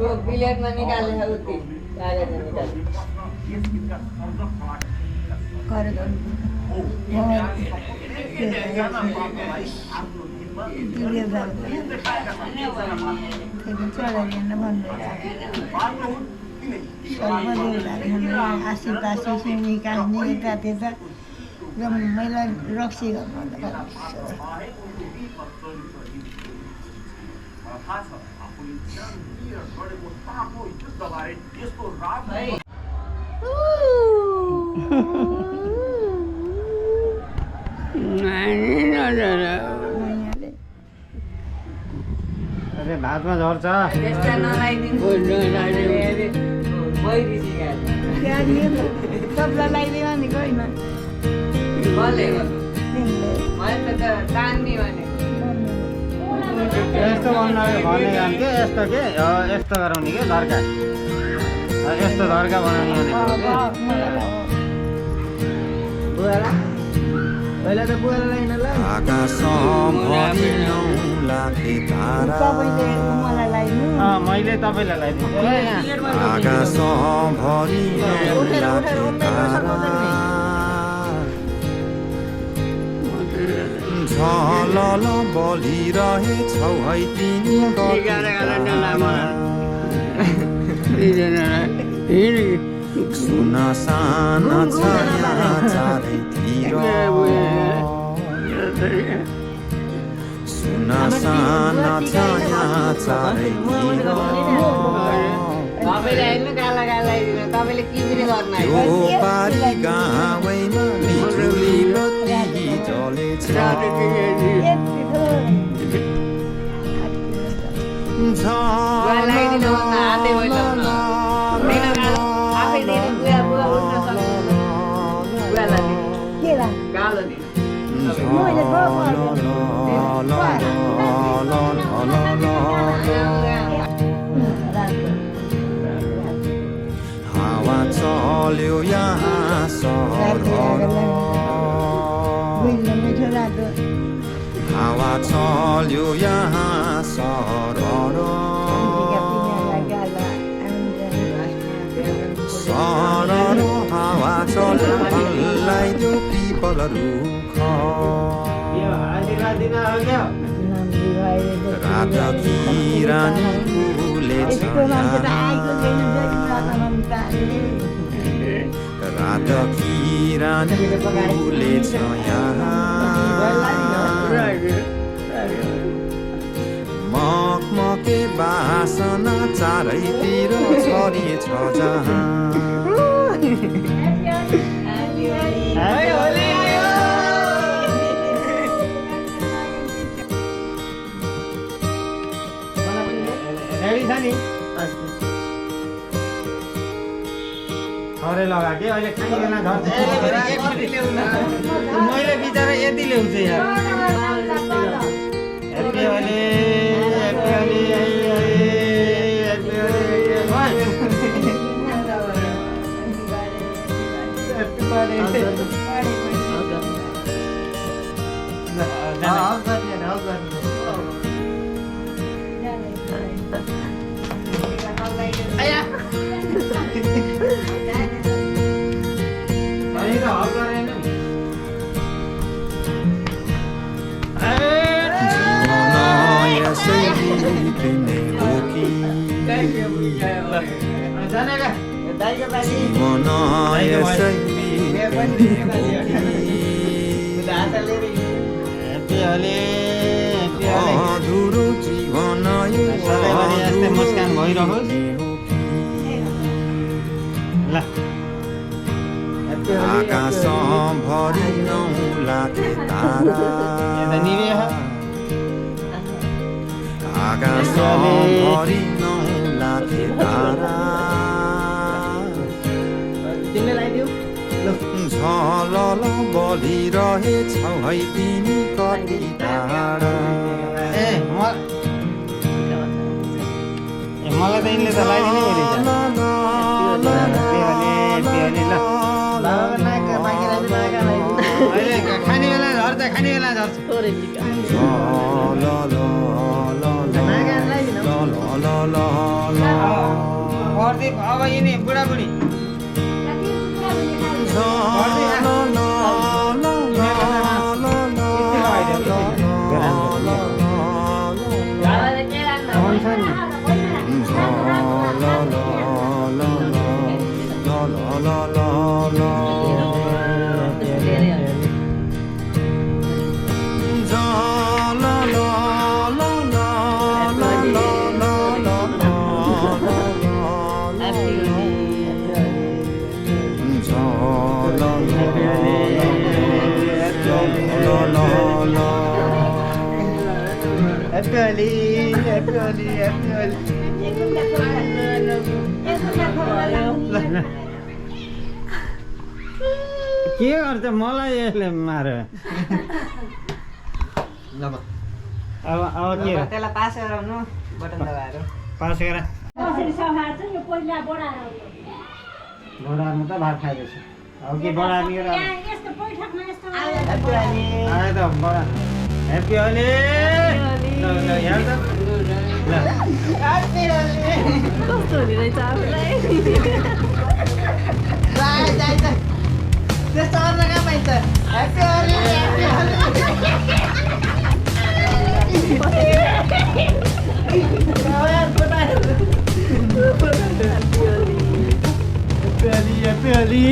वो प्लेट में निकाले है उतनी कागज में निकाले कर दो दिले जाऊ ते चला येणं बंद सर्व देवला आशी ताशी शिणी काढणी येतात त्याचा जमेला रक्षी करणार अरे भातमा झर्छ त्यस्ता नलाइदिनु मैरी सिकाले सबलाई लगाइदियो नि कोही न भले मैले त तान्ने भनेको यस्तो भन्नु भने के यस्तो गराउने के धर्का यस्तो धर्का बनाउने भनेको बुवाला पहिला त बुवालाई हिँड्नलाई मैले तपाईँलाई झलल बलिरहेछौ है तिमी सुना साना छाया चारैतिर सुना साना छाया चारैतिर तपाईँले हेर्नु गाला गाला आइदिनु तपाईँले के पनि गर्न यो बारी गाउँमा बिजुली बत्ती जलेछ लगाइदिनु हातै भइलो आफै दिनु बुवा बुवा उठ्न सक्नु बुवालाई गालो दिनु हावा चल्यो यहाँ सहर हावा चल्यो यहाँ सहर सरर हावा चल्यो हल्लाइदियो पिपल रुख रातकी रानी फुलेछ रातकी रानी फुलेछ यहाँ मकमके बासना चारैतिर छरिएछ जहाँ थोरै लगा के अहिले खाइएन झर्छ मैले बिचरा यति ल्याउँछु यार यति अहिले अधुरो जीवन मुस्कान भइरहोस् ल आकाश भरि नौलाखे तारा आकाश भरि नौलाखे तारा झलल बलिरहेछौ है तिमी कति टाढा ए मलाई त यिनले त लगाइदिनै रहेछ अहिले खाने बेला झर्छ खाने बेला झर्छ प्रदीप अब यिनी बुढाबुढी के गर्छ मलाई यसले मार्यो अब के त्यसलाई पास गराउनु बटन दबाएर पास गर बढार्नु त भात खाइरहेछ अब के बढार्ने आयो त बढा ह्याप्पी होली यहाँ त कस्तो हुने रहेछ आफूलाई त्यस्तो अर्को कहाँ पाइन्छ ह्याप्पी होली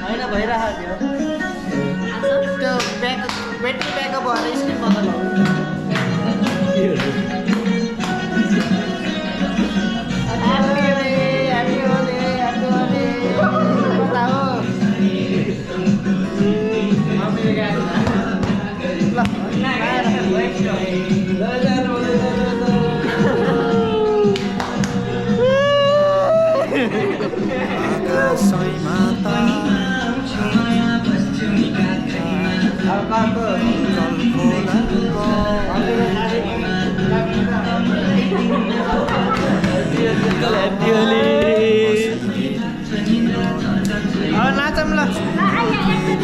होइन भइरहेको थियो त्यो ब्याट्री ब्याकअप भएर स्क्रिन बन्द भयो आकाशैमा नाचौँ ल